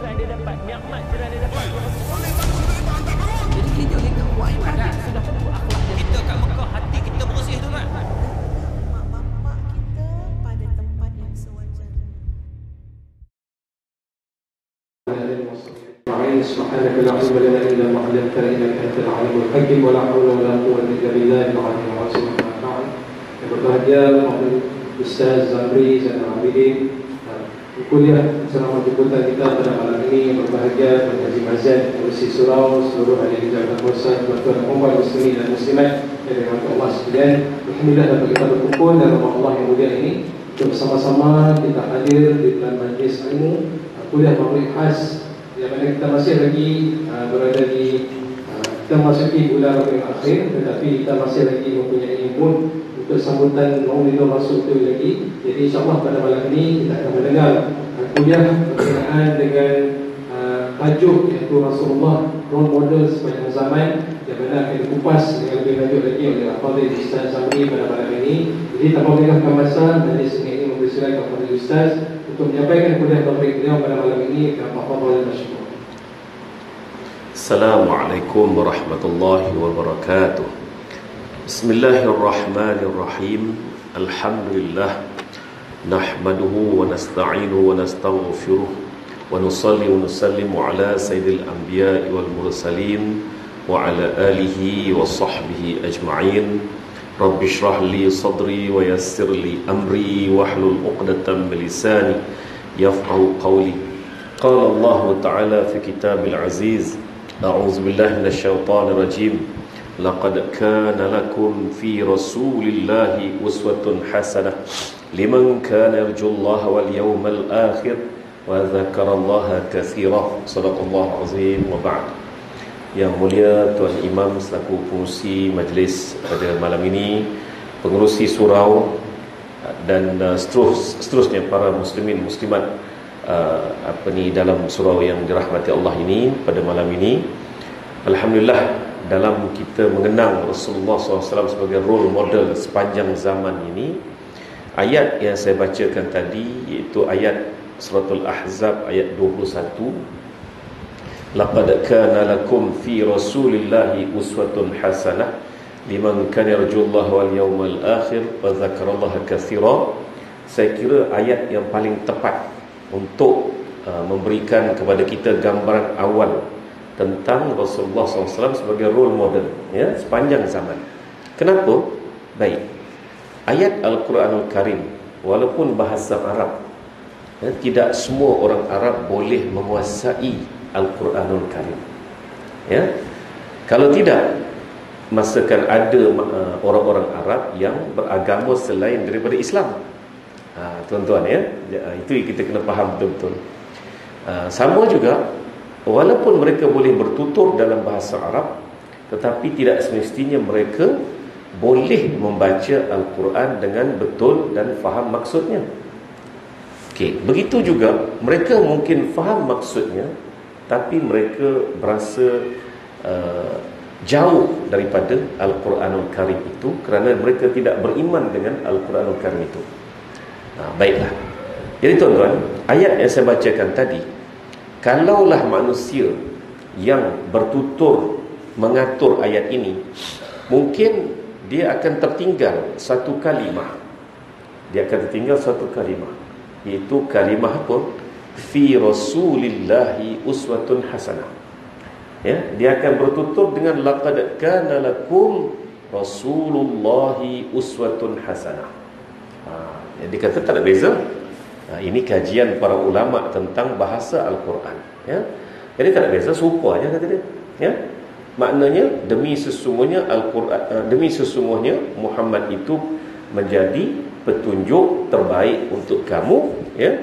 jiran dia dapat, nikmat jiran dia dapat. Jadi kita buat ibadat. Sudah tentu akhlak dia. Kita kat Mekah, hati kita bersih tu kan. Mak bapak kita pada tempat yang sewajarnya. سبحانك لا علم لنا الا ما علمتنا انك انت العليم الحكيم ولا حول ولا قوه الا بالله العلي العظيم. Yang berbahagia Ustaz Zamri Zainal Abidin, kuliah selama jemputan kita pada malam ini. Yang berbahagia Haji Mazad Urusi Surau, seluruh ahli jabat kuasa, tuan-tuan umat muslimin dan muslimat yang dirahmati Allah sekalian. Alhamdulillah dapat kita berkumpul dalam rumah Allah yang mulia ini untuk bersama-sama kita hadir di dalam majlis ilmu kuliah maghrib khas, yang mana kita masih lagi berada di kita masuki bulan Rabiul Akhir, tetapi kita masih lagi mempunyai mood untuk sambutan Maulidul Rasul itu lagi. Jadi insyaAllah pada malam ini kita akan mendengar kuliah berkenaan dengan tajuk iaitu Rasulullah role model sepanjang zaman, yang mana akan dikupas dengan lebih lanjut lagi oleh Al-Fadhil Ustaz Zamri pada malam ini. Jadi tanpa melengahkan masa, majlis ini mempersilakan kepada Ustaz untuk menyampaikan kuliah topik beliau pada malam ini. Al-Fadhil Masyhur. Assalamualaikum warahmatullahi wabarakatuh. Bismillahirrahmanirrahim. Alhamdulillah nahmaduhu wa nasta'inuhu wa nastaghfiruh wa nusalli wa nusallimu ala sayyidil anbiya'i wal mursalin wa ala alihi wa sahbihi ajma'in. Rabbi shrah li sadri wa yassir li amri wahlul 'uqdatam min lisani yafqahu qawli. Qala Allah ta'ala fi kitabil aziz, a'udzu billahi minasyaitonir rajim. Laqad kana lakum fi rasulillahi uswatun hasanah liman kana yarjullaha wal yawmal akhir wa dzakarallaha katsiran. Shadaqallahu azim wa ba'd. Yang mulia Tuan Imam selaku pengurusi majlis pada malam ini, pengurusi surau dan seterusnya para muslimin muslimat dalam surau yang dirahmati Allah ini pada malam ini. Alhamdulillah, dalam kita mengenang Rasulullah SAW sebagai role model sepanjang zaman ini, ayat yang saya bacakan tadi iaitu ayat Suratul Ahzab ayat 21. Laqad kana lakum fi rasulillahi uswatun hasanah liman kana yarjullaha wal yawmal akhir wa dzakarallaha katsiran. Saya kira ayat yang paling tepat untuk memberikan kepada kita gambaran awal tentang Rasulullah SAW sebagai role model ya, sepanjang zaman. Kenapa? Baik, ayat Al-Quranul Karim walaupun bahasa Arab ya, tidak semua orang Arab boleh menguasai Al-Quranul Karim ya. Kalau tidak, masakan ada orang-orang Arab yang beragama selain daripada Islam. Tuan-tuan ya, itu kita kena faham betul-betul. Sama juga, walaupun mereka boleh bertutur dalam bahasa Arab, tetapi tidak semestinya mereka boleh membaca Al-Quran dengan betul dan faham maksudnya. Okey, begitu juga mereka mungkin faham maksudnya, tapi mereka berasa jauh daripada Al-Quranul Karim itu kerana mereka tidak beriman dengan Al-Quranul Karim itu. Baiklah. Jadi tuan-tuan, ayat yang saya bacakan tadi, kalaulah manusia yang bertutur mengatur ayat ini, mungkin dia akan tertinggal satu kalimah. Dia akan tertinggal satu kalimah, iaitu kalimah apa? Fi rasulillahi uswatun hasanah ya, dia akan bertutur dengan laqad kana lakum rasulullahi uswatun hasanah. Dia kata tak ada beza. Ini kajian para ulama tentang bahasa Al-Quran ya. Jadi tak ada beza, serupa aja kata dia ya. Maknanya demi sesungguhnya Al-Quran, demi sesungguhnya Muhammad itu menjadi petunjuk terbaik untuk kamu ya,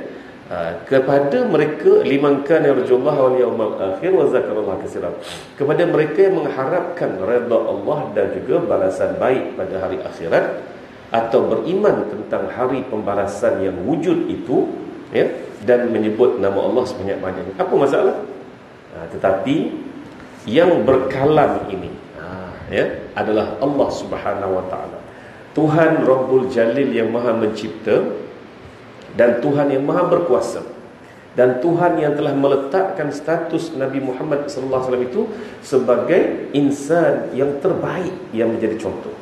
kepada mereka liman kana yarjullaha wal yawmal akhir wa dzakarallaha katsiran, kepada mereka yang mengharapkan redha Allah dan juga balasan baik pada hari akhirat, atau beriman tentang hari pembalasan yang wujud itu ya, dan menyebut nama Allah sebanyak-banyaknya. Apa masalah? Tetapi yang berkalam ini ya adalah Allah Subhanahu wa taala, Tuhan Rabbul Jalil yang Maha Mencipta dan Tuhan yang Maha Berkuasa. Dan Tuhan yang telah meletakkan status Nabi Muhammad SAW itu sebagai insan yang terbaik yang menjadi contoh.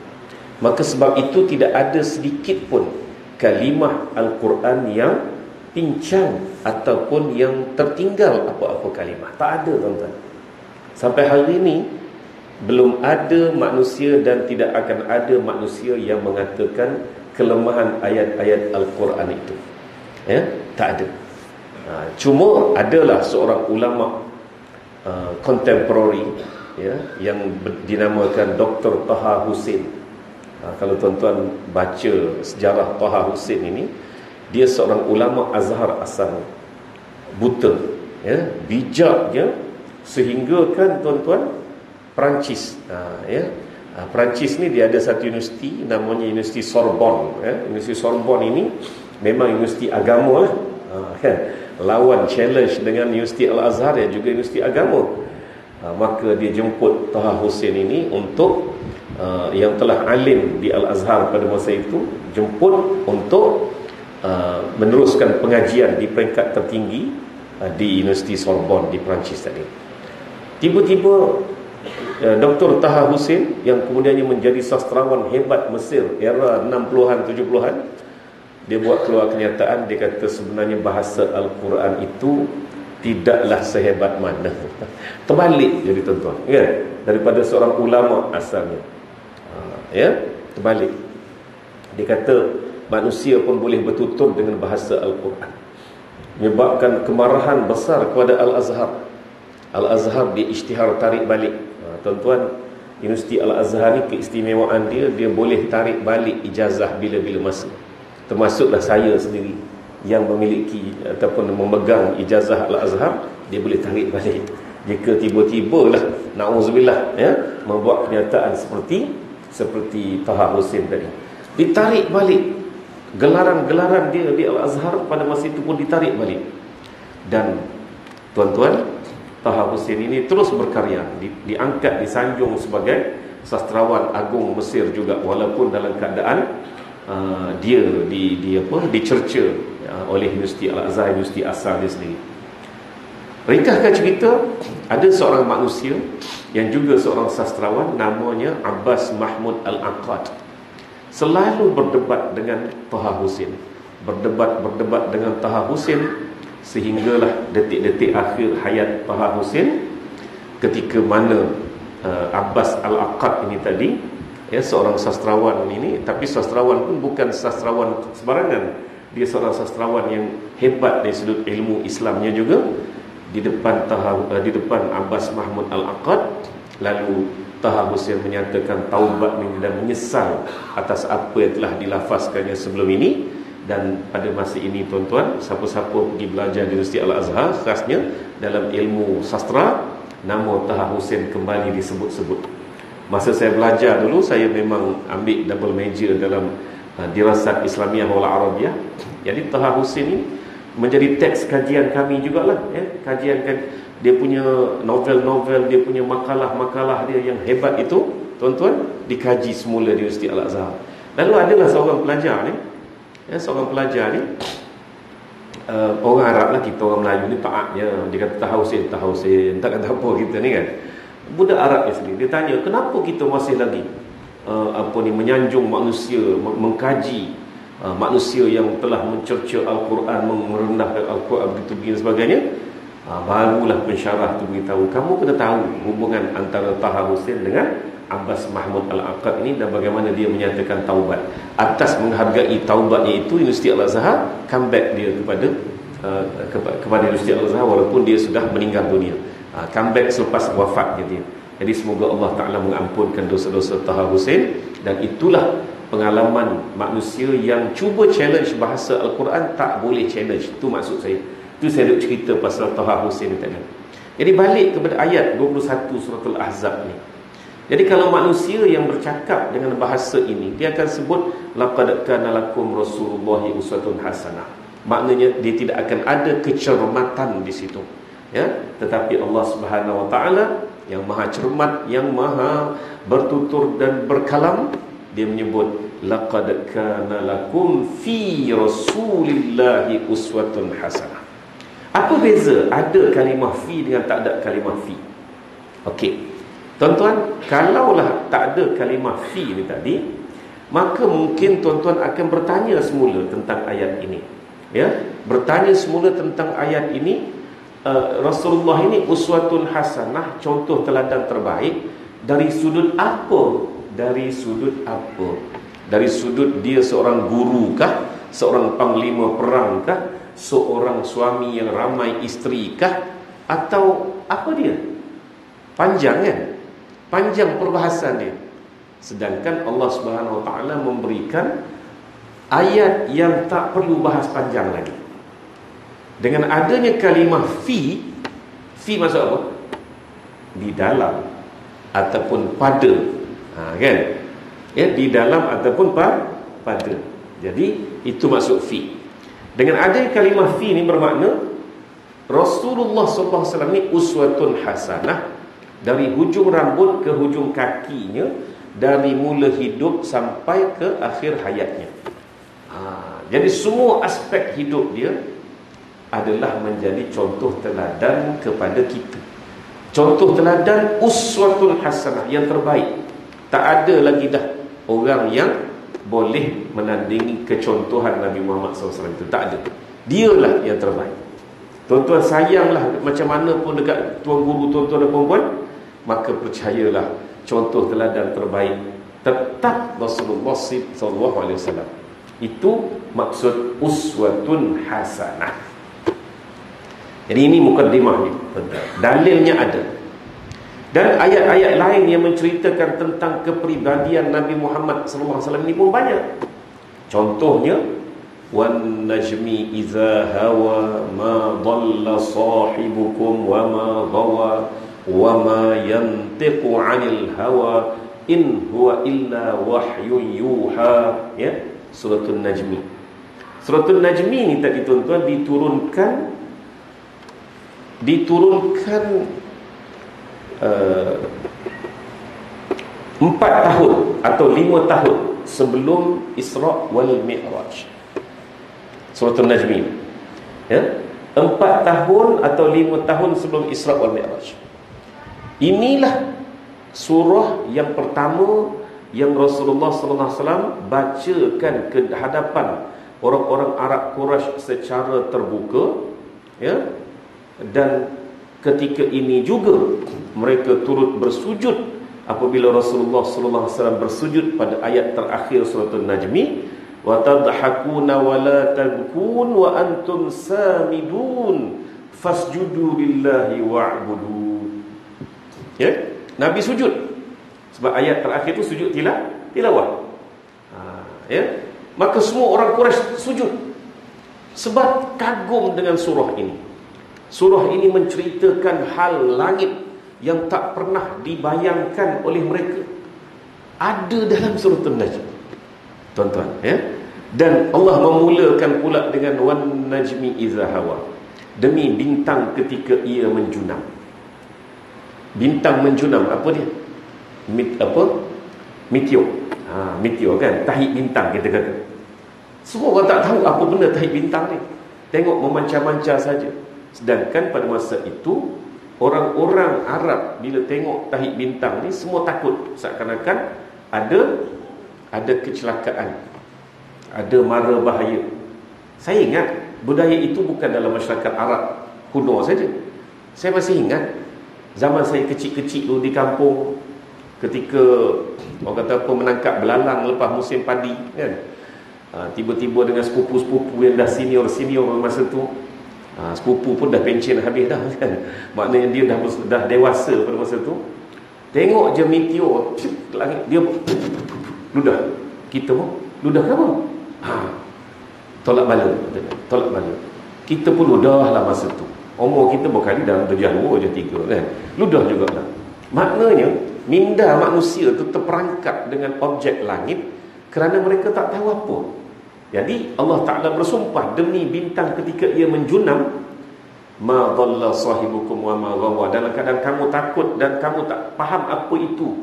Maka sebab itu tidak ada sedikit pun kalimah Al-Quran yang pincang ataupun yang tertinggal apa-apa kalimah. Tak ada, tuan-tuan. Sampai hari ini belum ada manusia dan tidak akan ada manusia yang mengatakan kelemahan ayat-ayat Al-Quran itu. Ya, tak ada. Cuma adalah seorang ulama contemporary, ya, yang dinamakan Dr. Taha Hussein. Kalau tuan-tuan baca sejarah Taha Hussein ini, dia seorang ulama Azhar asal, buta, ya, bijaknya sehingga kan tuan-tuan Perancis, ya, Perancis ni dia ada satu universiti namanya Universiti Sorbonne, ya. Universiti Sorbonne ini memang universiti agama lah, kan, lawan challenge dengan Universiti Al-Azhar yang juga universiti agama. Maka dia jemput Taha Hussein ini untuk yang telah alim di Al-Azhar pada masa itu, jemput untuk meneruskan pengajian di peringkat tertinggi di Universiti Sorbonne di Perancis tadi. Tiba-tiba Dr. Taha Hussein yang kemudiannya menjadi sastrawan hebat Mesir era 60-an 70-an, dia buat keluar kenyataan. Dia kata sebenarnya bahasa Al-Quran itu tidaklah sehebat mana. Terbalik jadi, tuan-tuan, ya, daripada seorang ulama asalnya, ya, terbalik. Dia kata manusia pun boleh bertutur dengan bahasa Al-Quran, menyebabkan kemarahan besar kepada Al-Azhar. Al-Azhar dia isytihar tarik balik. Tuan-tuan, Universiti Al-Azhar ni keistimewaan dia, dia boleh tarik balik ijazah bila-bila masa. Termasuklah saya sendiri yang memiliki ataupun memegang ijazah Al-Azhar, dia boleh tarik balik jika tiba-tiba lah, na'udzubillah, ya, membuat kenyataan seperti Taha Hussein tadi. Ditarik balik gelaran-gelaran dia di Al-Azhar pada masa itu pun ditarik balik. Dan tuan-tuan, Taha Hussein ini terus berkarya, diangkat, disanjung sebagai sastrawan agung Mesir juga, walaupun dalam keadaan dia dicerca oleh Universiti Al-Azhar, universiti asal dia sendiri. Ringkaskan cerita, ada seorang manusia yang juga seorang sastrawan namanya Abbas Mahmud Al-Aqad. Selalu berdebat dengan Taha Hussein, berdebat dengan Taha Hussein, sehinggalah detik-detik akhir hayat Taha Hussein, ketika mana Abbas Al-Aqad ini tadi, ya, seorang sastrawan ini, tapi sastrawan pun bukan sastrawan sembarangan. Dia seorang sastrawan yang hebat dari sudut ilmu Islamnya juga. Di depan Abbas Mahmud Al-Aqad, lalu Taha Hussein menyatakan taubat dan menyesal atas apa yang telah dilafazkannya sebelum ini. Dan pada masa ini, tuan-tuan, siapa-siapa pergi belajar di Universiti Al-Azhar, khasnya dalam ilmu sastra, nama Taha Hussein kembali disebut-sebut. Masa saya belajar dulu, saya memang ambil double major dalam dirasat Islamiah wal Arabiyah. Jadi Taha Hussein ini menjadi teks kajian kami jugalah, ya. Kajian dia punya novel-novel, dia punya makalah-makalah dia yang hebat itu, tuan-tuan, dikaji semula di Universiti Al-Azhar. Lalu adalah seorang pelajar ni, ya, seorang pelajar ni orang Arab lah, kita orang Melayu ni taatnya, dia kata Taha Hussein, tak kata apa kita ni kan, budak Arab ni sendiri. Dia tanya, kenapa kita masih lagi menyanjung manusia, mengkaji manusia yang telah mencerca Al-Quran, merendahkan Al-Quran, begitu dan sebagainya. Barulah pensyarah tu beritahu, kamu kena tahu hubungan antara Taha Hussein dengan Abbas Mahmud Al-Aqad ini, dan bagaimana dia menyatakan taubat. Atas menghargai taubatnya itu, Universiti Al-Azhar comeback dia kepada Universiti Al-Azhar, walaupun dia sudah meninggal dunia. Comeback selepas wafatnya dia. Jadi semoga Allah Ta'ala mengampunkan dosa-dosa Taha Hussein. Dan itulah pengalaman manusia yang cuba challenge bahasa Al-Quran, tak boleh challenge. Itu maksud saya. Itu saya duk cerita pasal Taha Hussein tadi. Jadi balik kepada ayat 21 surah Al-Ahzab ni. Jadi kalau manusia yang bercakap dengan bahasa ini, dia akan sebut laqad kana lakum rasulullahi uswatun hasanah. Maknanya dia tidak akan ada kecermatan di situ, ya. Tetapi Allah Subhanahu wa taala yang maha cermat, yang maha bertutur dan berkalam, dia menyebut laqad kana lakum fi rasulillahi uswatun hasanah. Apa beza ada kalimah fi dengan tak ada kalimah fi? Okey. Tuan-tuan, kalaulah tak ada kalimah fi ni tadi, maka mungkin tuan-tuan akan bertanya semula tentang ayat ini. Ya, bertanya semula tentang ayat ini. Rasulullah ini uswatun hasanah, contoh teladan terbaik dari sudut apa? Dari sudut apa? Dari sudut dia seorang guru kah? Seorang panglima perang kah? Seorang suami yang ramai isteri kah? Atau apa dia? Panjang kan? Panjang perbahasan dia. Sedangkan Allah Subhanahu Wa Taala memberikan ayat yang tak perlu bahas panjang lagi. Dengan adanya kalimah fi maksud apa? Di dalam ataupun pada, kan? Ya, di dalam ataupun pada. Jadi itu maksud fi. Dengan adanya kalimah fi ni bermakna Rasulullah SAW ni uswatun hasanah dari hujung rambut ke hujung kakinya, dari mula hidup sampai ke akhir hayatnya. Jadi semua aspek hidup dia adalah menjadi contoh teladan kepada kita. Contoh teladan uswatun hasanah, yang terbaik. Tak ada lagi dah orang yang boleh menandingi kecontohan Nabi Muhammad SAW itu. Tak ada. Dialah yang terbaik. Tuan-tuan sayanglah macam mana pun dekat tuan guru tuan-tuan dan puan-puan, maka percayalah contoh teladan terbaik tetap Rasulullah SAW. Itu maksud uswatun hasanah. Jadi ini mukaddimah ni. Dalilnya ada. Dan ayat-ayat lain yang menceritakan tentang kepribadian Nabi Muhammad SAW ini pun banyak. Contohnya, wan najmi idza hawa ma dhalla sahibukum wa ma ghawa wa ma yantiqu 'anil hawa in huwa illa wahyun yuha. Ya, suratul najmi. Suratul najmi ni tadi tuan-tuan diturunkan 4 tahun atau 5 tahun sebelum Isra' wal Mi'raj. Suratul Najmi, ya, 4 tahun atau 5 tahun sebelum Isra' wal Mi'raj. Inilah surah yang pertama yang Rasulullah SAW bacakan ke hadapan orang-orang Arab Quraisy secara terbuka, ya. Dan ketika ini juga mereka turut bersujud apabila Rasulullah SAW bersujud pada ayat terakhir suratul Najmi, wa tadhakuna wa la tabkun wa antum samidun fasjudu lillahi wa'budu. Ya, Nabi sujud sebab ayat terakhir itu sujud tilawah. Ya, maka semua orang Quraisy sujud sebab kagum dengan surah ini. Surah ini menceritakan hal langit yang tak pernah dibayangkan oleh mereka. Ada dalam surah An-Najm, tuan-tuan, ya. Dan Allah memulakan pula dengan wan najmi idza hawa, demi bintang ketika ia menjunam. Bintang menjunam, apa dia? Meteor. Meteor kan, tahib bintang kita kata. Semua orang tak tahu apa benda tahib bintang ni. Tengok memancar-mancar saja. Sedangkan pada masa itu orang-orang Arab bila tengok tahib bintang ni semua takut, seakan-akan ada kecelakaan, ada mara bahaya. Saya ingat budaya itu bukan dalam masyarakat Arab kuno saja. Saya masih ingat zaman saya kecil-kecil tu di kampung, ketika orang kata apa, menangkap belalang lepas musim padi kan. Tiba-tiba dengan sepupu-sepupu yang dah senior masa tu, sepupu pun dah pencen habis dah kan. Maknanya dia dah dewasa pada masa tu. Tengok je meteor ke langit, dia ludah. Kita pun ludah kenapa? Tolak bala. Kita pun ludah lah masa tu. Umur kita berkali dalam darjah 2, darjah 3 kan. Ludah jugalah. Maknanya minda manusia tu terperangkap dengan objek langit kerana mereka tak tahu apa. Jadi Allah Ta'ala bersumpah demi bintang ketika ia menjunam, ma dhalla sahibukum wa ma ghawa, dalam keadaan kamu takut dan kamu tak faham apa itu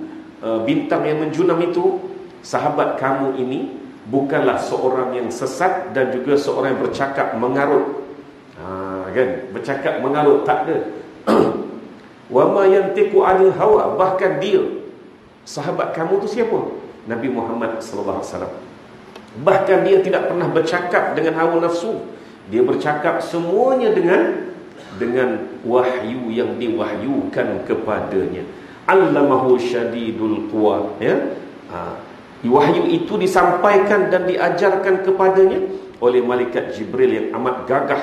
bintang yang menjunam itu, sahabat kamu ini bukanlah seorang yang sesat dan juga seorang yang bercakap mengarut. kan? Bercakap mengarut, tak ada. Wa ma yantiqu 'anil hawa, bahkan dia, sahabat kamu tu siapa? Nabi Muhammad sallallahu alaihi wasallam. Bahkan dia tidak pernah bercakap dengan hawa nafsu. Dia bercakap semuanya dengan wahyu yang diwahyukan kepadanya. Allamahu syadidul quwa, ya. Wahyu itu disampaikan dan diajarkan kepadanya oleh malaikat Jibril yang amat gagah.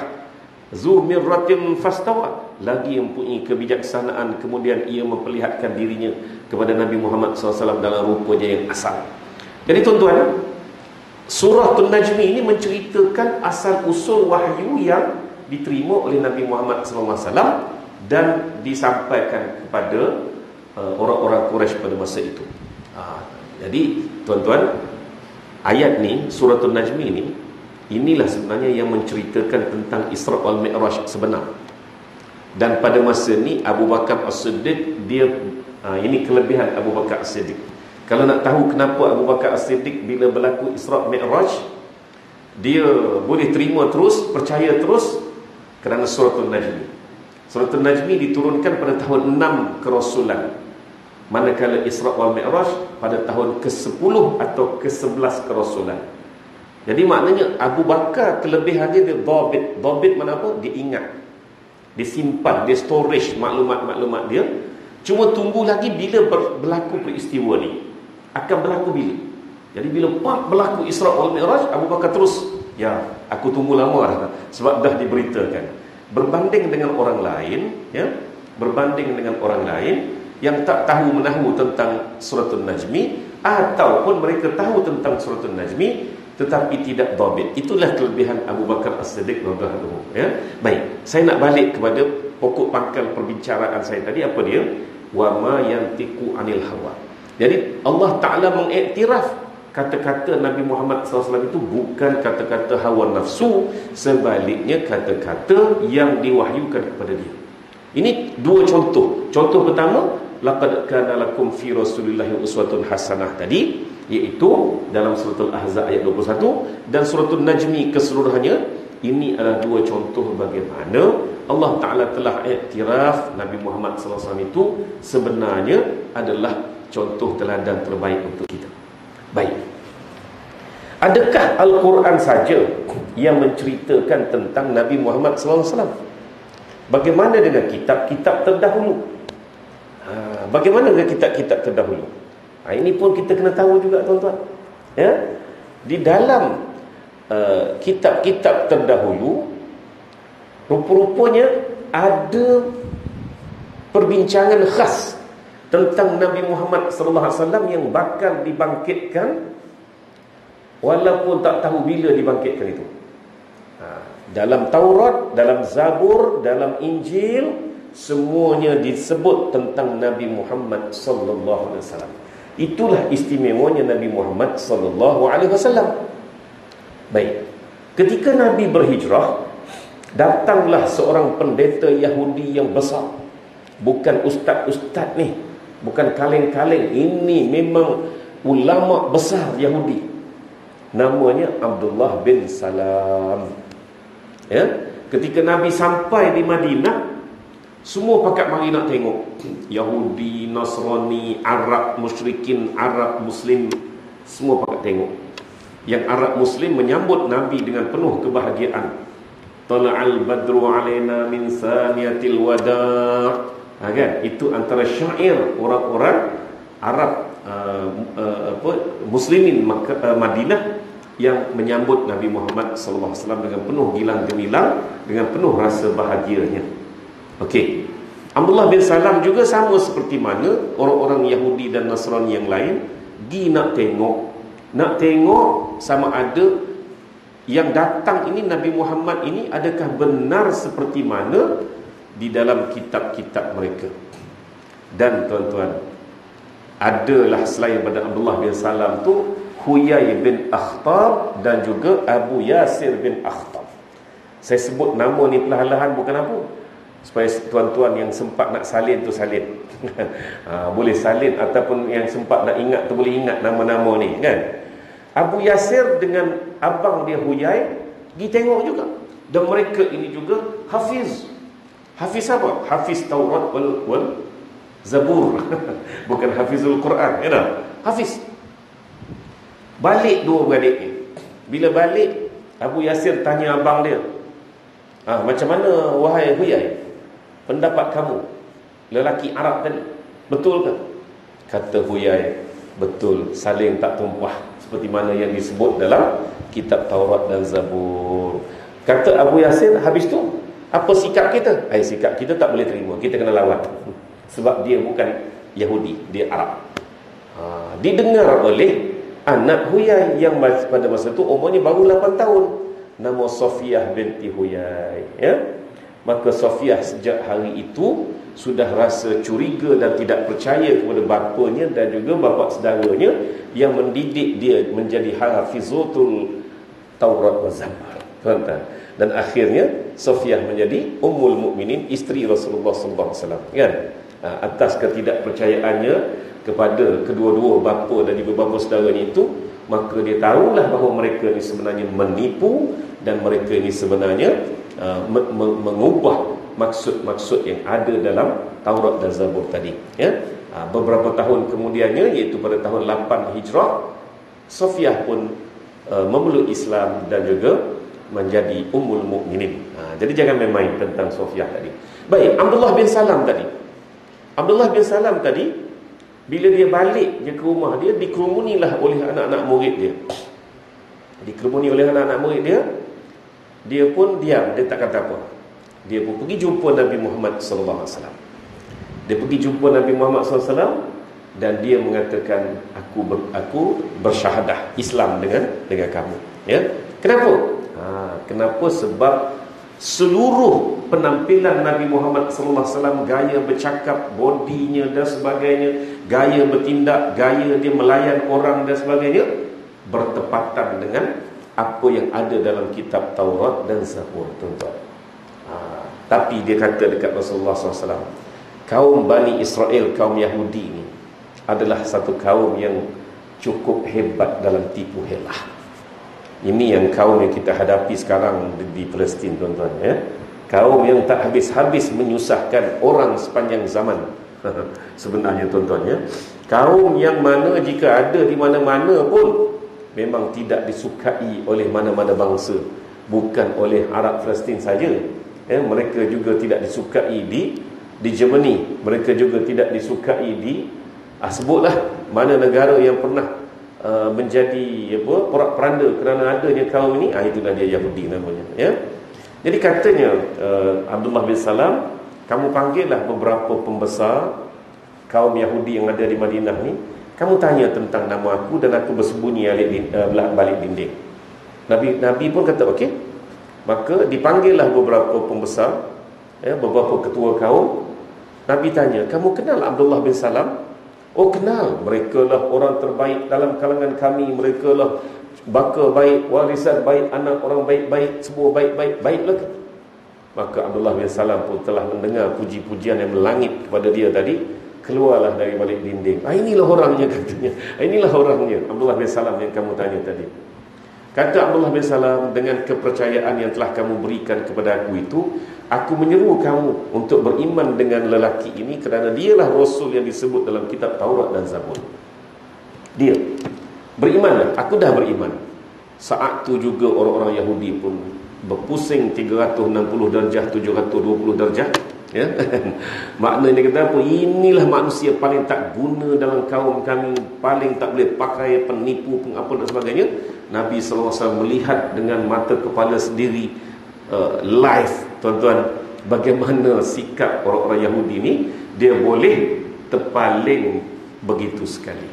Zu mirratin fastawa, lagi mempunyai kebijaksanaan, kemudian ia memperlihatkan dirinya kepada Nabi Muhammad SAW dalam rupanya yang asal. Jadi tuan-tuan, surah An-Najmi ini menceritakan asal usul wahyu yang diterima oleh Nabi Muhammad SAW dan disampaikan kepada orang-orang Quraisy pada masa itu. Jadi tuan-tuan, ayat ni, surah An-Najmi ini, inilah sebenarnya yang menceritakan tentang Isra wal Mi'raj sebenar. Dan pada masa ni Abu Bakar As-Siddiq, dia ini kelebihan Abu Bakar As-Siddiq. Kalau nak tahu kenapa Abu Bakar As-Siddiq bila berlaku Isra Mi'raj dia boleh terima terus, percaya terus, kerana surah An-Najmi. Surah An-Najmi diturunkan pada tahun 6 kerasulan, manakala Isra wal Mi'raj pada tahun ke-10 atau ke-11 kerasulan. Jadi maknanya Abu Bakar kelebihannya dia dhabit. Dhabit mana apa? Dia ingat, dia simpan, dia storage maklumat-maklumat dia. Cuma tunggu lagi bila berlaku peristiwa ni, akan berlaku bila. Jadi bila berlaku Isra wal Mi'raj, Abu Bakar terus, ya, aku tunggu lama dah, sebab dah diberitakan. Berbanding dengan orang lain, ya, berbanding dengan orang lain yang tak tahu menahu tentang surah An-Najmi, ataupun mereka tahu tentang surah An-Najmi tetapi tidak dhabit. Itulah kelebihan Abu Bakar As-Siddiq radhiyallahu anhu, ya. Baik, saya nak balik kepada pokok pangkal perbincangan saya tadi. Apa dia? Wa ma yantiqu 'anil hawa. Jadi Allah Ta'ala mengiktiraf kata-kata Nabi Muhammad SAW itu bukan kata-kata hawa nafsu, sebaliknya kata-kata yang diwahyukan kepada dia. Ini dua contoh. Contoh pertama, laqad kana lakum fi rasulillahi uswatun hasanah tadi, iaitu dalam surah Al-Ahzab ayat 21, dan surah An-Najmi keseluruhannya. Ini adalah dua contoh bagaimana Allah Ta'ala telah iktiraf Nabi Muhammad SAW itu sebenarnya adalah contoh teladan terbaik untuk kita. Baik, adakah Al-Quran saja yang menceritakan tentang Nabi Muhammad SAW? Bagaimana dengan kitab-kitab terdahulu? Bagaimana dengan kitab-kitab terdahulu? Ini pun kita kena tahu juga, tuan-tuan, ya. Di dalam kitab-kitab terdahulu, rupa-rupanya ada perbincangan khas tentang Nabi Muhammad SAW yang bakal dibangkitkan, walaupun tak tahu bila dibangkitkan itu. Dalam Taurat, dalam Zabur, dalam Injil, semuanya disebut tentang Nabi Muhammad SAW. Itulah istimewanya Nabi Muhammad SAW. Baik, ketika Nabi berhijrah, datanglah seorang pendeta Yahudi yang besar. Bukan ustaz-ustaz ni, bukan kaleng-kaleng. Ini memang ulama besar Yahudi. Namanya Abdullah bin Salam. Ya, ketika Nabi sampai di Madinah, semua pakat mari nak tengok. Yahudi, Nasrani, Arab musyrikin, Arab Muslim, semua pakat tengok. Yang Arab Muslim menyambut Nabi dengan penuh kebahagiaan. Tala'al badru alaina min saniyatil wada'. Kan? Itu antara syair orang-orang Arab Muslimin Madinah yang menyambut Nabi Muhammad SAW dengan penuh gilang gemilang, dengan penuh rasa bahagianya. Okey, Abdullah bin Salam juga sama seperti mana orang-orang Yahudi dan Nasrani yang lain, pergi nak tengok sama ada yang datang ini, Nabi Muhammad ini, adakah benar seperti mana di dalam kitab-kitab mereka. Dan tuan-tuan, adalah selain pada Abdullah bin Salam tu Huyai bin Akhtab dan juga Abu Yasir bin Akhtab. Saya sebut nama ni perlahan-lahan bukan apa, supaya tuan-tuan yang sempat nak salin tu salin. Boleh salin, ataupun yang sempat nak ingat tu boleh ingat nama-nama ni, kan. Abu Yasir dengan abang dia Huyai pergi tengok juga. Dan mereka ini juga hafiz. Hafiz apa? Hafiz Taurat wal Zabur. Bukan hafizul Quran, ya tak? Hafiz. Balik dua beradik ni. Bila balik, Abu Yasir tanya abang dia, macam mana wahai Huyai, pendapat kamu lelaki Arab tadi, betul ke? Kata Huyai, betul, saling tak tumpah, seperti mana yang disebut dalam kitab Taurat dan Zabur. Kata Abu Yasir, habis tu apa sikap kita? Sikap kita tak boleh terima, kita kena lawan. Sebab dia bukan Yahudi, dia Arab. Didengar oleh anak Huyai yang pada masa itu umurnya baru 8 tahun. Nama Sofiyah binti Huyai, ya. Maka Sofiyah sejak hari itu sudah rasa curiga dan tidak percaya kepada bapanya dan juga bapa saudaranya yang mendidik dia menjadi hafizatul Taurat wa Zabur. Tuan-tuan. Dan akhirnya Sofiyah menjadi Ummul Mukminin, isteri Rasulullah sallallahu alaihi wasallam, kan? Atas ketidakpercayaannya kepada kedua-dua bapa dan juga bapa saudaranya itu, maka dia tahulah bahawa mereka ini sebenarnya menipu dan mereka ini sebenarnya mengubah maksud-maksud yang ada dalam Taurat dan Zabur tadi, ya. Beberapa tahun kemudiannya, iaitu pada tahun 8 Hijrah, Sofiyah pun memeluk Islam dan juga menjadi Ummul Mukminin. Jadi jangan main-main tentang Sofiyah tadi. Baik, Abdullah bin Salam tadi, bila dia balik je ke rumah dia, dikerumunilah oleh anak-anak murid dia. Dia pun diam, dia tak kata apa. Dia pun pergi jumpa Nabi Muhammad sallallahu alaihi wasallam. Dia pergi jumpa Nabi Muhammad sallallahu alaihi wasallam dan dia mengatakan, aku bersyahadah Islam dengan kamu, ya. Kenapa? Kenapa? Sebab seluruh penampilan Nabi Muhammad sallallahu alaihi wasallam, gaya bercakap, bodinya dan sebagainya, gaya bertindak, gaya dia melayan orang dan sebagainya, bertepatan dengan apa yang ada dalam kitab Taurat dan Zabur, tuan-tuan. Tapi dia kata dekat Rasulullah SAW, kaum Bani Israel, kaum Yahudi ni adalah satu kaum yang cukup hebat dalam tipu helah. Ini yang kaum yang kita hadapi sekarang di Palestin, tuan-tuan, ya. Kaum yang tak habis-habis menyusahkan orang sepanjang zaman. Sebenarnya, tuan-tuan, ya. Kaum yang mana jika ada di mana-mana pun memang tidak disukai oleh mana-mana bangsa. Bukan oleh Arab Palestin saja, ya. Mereka juga tidak disukai di Germany. Mereka juga tidak disukai di sebutlah mana negara yang pernah menjadi porak-peranda kerana adanya kaum ini, itulah dia Yahudi namanya, ya. Jadi katanya Abdullah bin Salam, kamu panggillah beberapa pembesar kaum Yahudi yang ada di Madinah ni, kamu tanya tentang nama aku dan aku bersembunyi balik dinding. Nabi pun kata okey. Maka dipanggillah beberapa pembesar, ya, beberapa ketua kaum. Nabi tanya, kamu kenal Abdullah bin Salam? Oh, kenal. Mereka lah orang terbaik dalam kalangan kami. Mereka lah baka baik, warisan baik, anak orang baik-baik, semua baik-baik-baiklah. Maka Abdullah bin Salam pun telah mendengar puji-pujian yang melangit kepada dia tadi. Keluarlah dari balik dinding. Inilah orangnya, katanya. Inilah orangnya, Abdullah bin Salam yang kamu tanya tadi. Kata Abdullah bin Salam, dengan kepercayaan yang telah kamu berikan kepada aku itu, aku menyeru kamu untuk beriman dengan lelaki ini kerana dialah Rasul yang disebut dalam kitab Taurat dan Zabur. Dia berimanlah. Aku dah beriman. Saat tu juga orang-orang Yahudi pun berpusing 360 darjah, 720 darjah, ya. Maknanya kata apa? Inilah manusia paling tak guna dalam kaum kami, paling tak boleh pakai, penipu, pengapa dan sebagainya. Nabi SAW melihat dengan mata kepala sendiri, live, tuan-tuan, bagaimana sikap orang-orang Yahudi ni. Dia boleh terpaling begitu sekali,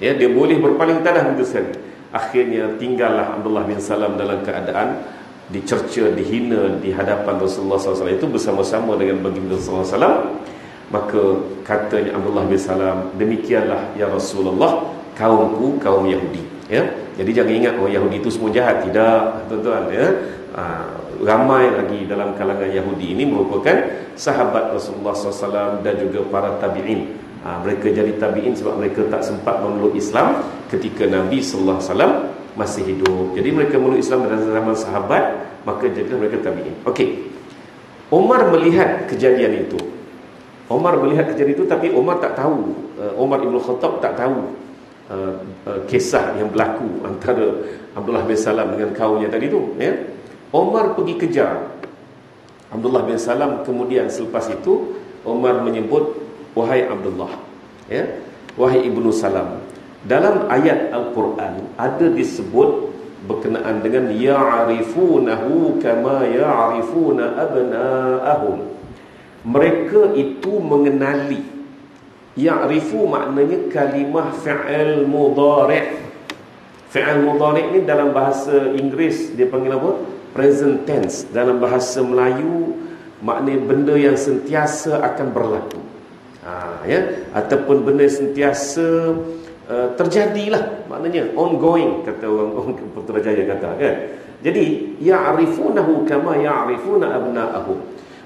ya, dia boleh berpaling tanah begitu sekali. Akhirnya tinggallah Abdullah bin Salam dalam keadaan dicerca, dihina di hadapan Rasulullah SAW itu bersama-sama dengan baginda Rasulullah SAW. Maka katanya Abdullah bin Salam, demikianlah ya Rasulullah, kaumku kaum Yahudi, ya. Jadi jangan ingat Yahudi itu semua jahat. Tidak, tuan-tuan, ya. Ramai lagi dalam kalangan Yahudi ini merupakan sahabat Rasulullah SAW dan juga para tabi'in. Mereka jadi tabi'in sebab mereka tak sempat memeluk Islam ketika Nabi SAW masih hidup. Jadi mereka memeluk Islam pada zaman sahabat maka jadilah mereka tabi'in. Okey. Umar melihat kejadian itu. Tapi Umar tak tahu, Umar Ibn Khattab tak tahu kisah yang berlaku antara Abdullah bin Salam dengan kaumnya tadi tu, ya. Umar pergi kejar Abdullah bin Salam. Kemudian selepas itu Umar menyebut, wahai Abdullah, ya, wahai Ibnu Salam. Dalam ayat Al-Quran ada disebut berkenaan dengan ya'rifunahu kama ya'rifuna abna'ahum. Mereka itu mengenali. Ya'rifu maknanya kalimah fi'il mudhari'. Fi'il mudhari' ni dalam bahasa Inggeris dia panggil apa? Present tense. Dalam bahasa Melayu maknanya benda yang sentiasa akan berlaku, ya, ataupun benda yang sentiasa terjadilah, maknanya ongoing, kata orang Putrajaya kata, kan. Jadi ya'rifunahu kama ya'rifuna abna'ahum.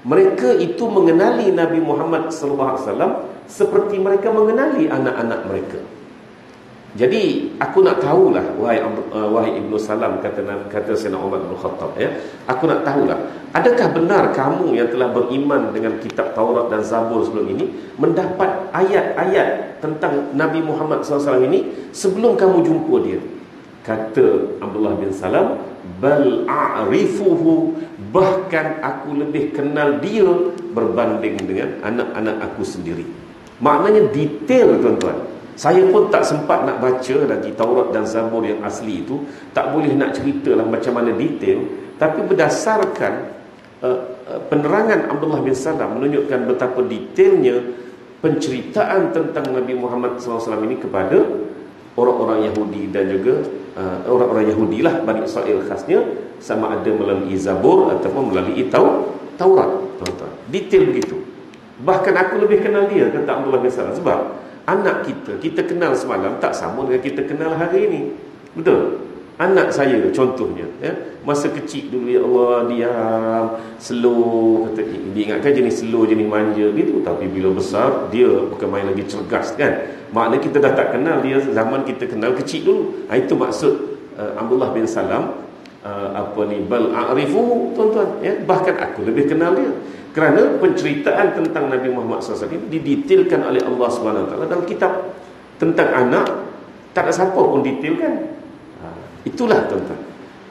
Mereka itu mengenali Nabi Muhammad sallallahu alaihi wasallam seperti mereka mengenali anak-anak mereka. Jadi aku nak tahulah, wahai Ibnu Salam, kata Sayyidina Umar bin Khattab, ya, aku nak tahulah, adakah benar kamu yang telah beriman dengan kitab Taurat dan Zabur sebelum ini mendapat ayat-ayat tentang Nabi Muhammad SAW ini sebelum kamu jumpa dia? Kata Abdullah bin Salam, bal a'rifuhu, bahkan aku lebih kenal dia berbanding dengan anak-anak aku sendiri. Maknanya detail, tuan-tuan. Saya pun tak sempat nak baca lagi Taurat dan Zabur yang asli itu, tak boleh nak ceritalah macam mana detail. Tapi berdasarkan penerangan Abdullah bin Salam menunjukkan betapa detailnya penceritaan tentang Nabi Muhammad SAW ini kepada orang-orang Yahudi dan juga orang-orang Yahudi lah, Bani Israel khasnya, sama ada melalui Zabur ataupun melalui Taurat, tuan-tuan. Detail begitu. Bahkan aku lebih kenal dia, kata Abdullah bin Salam, sebab anak kita kenal semalam tak sama dengan kita kenal hari ini. Betul? Anak saya contohnya, ya, masa kecil dulu, ya Allah, diam, slow, kata, diingatkan jenis slow, jenis manja gitu. Tapi bila besar, dia bukan main lagi cergas, kan. Maknanya kita dah tak kenal dia zaman kita kenal kecil dulu. Itu maksud Abdullah bin Salam, bal a'rifu, tuan-tuan, ya, bahkan aku lebih kenal dia. Kerana penceritaan tentang Nabi Muhammad SAW ini didetailkan oleh Allah SWT dalam kitab. Tentang anak, tak ada siapa pun detailkan. Itulah, tuan-tuan.